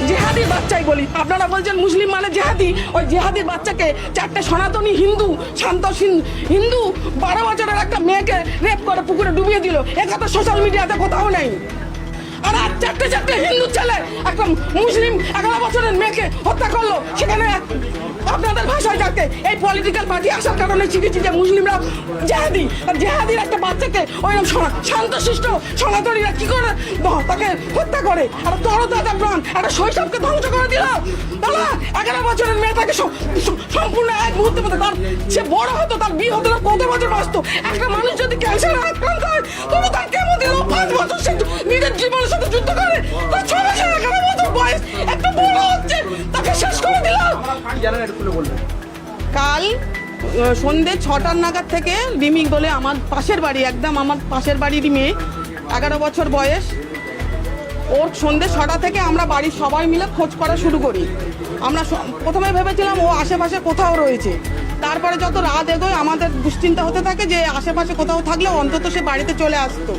জেহাদির বাচ্চাই বলি। আপনারা বলছেন মুসলিম মানে জেহাদি, ওই জেহাদির বাচ্চাকে চারটে সনাতনী হিন্দু শান্ত হিন্দু 12 বছরের একটা মেয়েকে রেপ করে পুকুরে ডুবিয়ে দিল, একথা সোশ্যাল মিডিয়াতে কোথাও নেই। আর আজ চারটে হিন্দু ছেলে একটা মুসলিম 11 বছরের মেয়েকে হত্যা করলো, সেখানে আপনাদের ভাষায় যাকে এই পলিটিক্যাল পার্টি আসার কারণে শিখেছি যে মুসলিমরা জেহাদি। আর জেহাদির একটা বাচ্চাকে ওই শান্তশিষ্ট সনাতনীরা কি করে তাকে হত্যা করে, আর তর দাদা প্রাণ একটা শৈশবকে ধ্বংস করে দিল। দাদা 11 বছরের মেয়েটাকে সম্পূর্ণ এক মুহূর্তের মধ্যে তার সে বড় হতো, তার বিয়ে হতো না, কত বছর বাঁচত। একটা মানুষ যদি ক্যান্সারে আক্রান্ত হয় তবু তার কেমন দিল 5 বছর সে নিজের জীবনের সাথে যুদ্ধ করে, তার 6 বছর 11 বছর বয়স একটু বড় হচ্ছে, তাকে শেষ করে দিল। কাল সন্ধ্যে 6টার নাগাদ থেকে রিমি বলে আমার পাশের বাড়ি, একদম আমার পাশের বাড়িরই মেয়ে, 11 বছর বয়স, ওর সন্ধ্যে 6টা থেকে আমরা বাড়ির সবাই মিলে খোঁজ করা শুরু করি। আমরা প্রথমে ভেবেছিলাম ও আশেপাশে কোথাও রয়েছে, তারপরে যত রাত এগোয় আমাদের দুশ্চিন্তা হতে থাকে যে আশেপাশে কোথাও থাকলে অন্তত সে বাড়িতে চলে আসতো।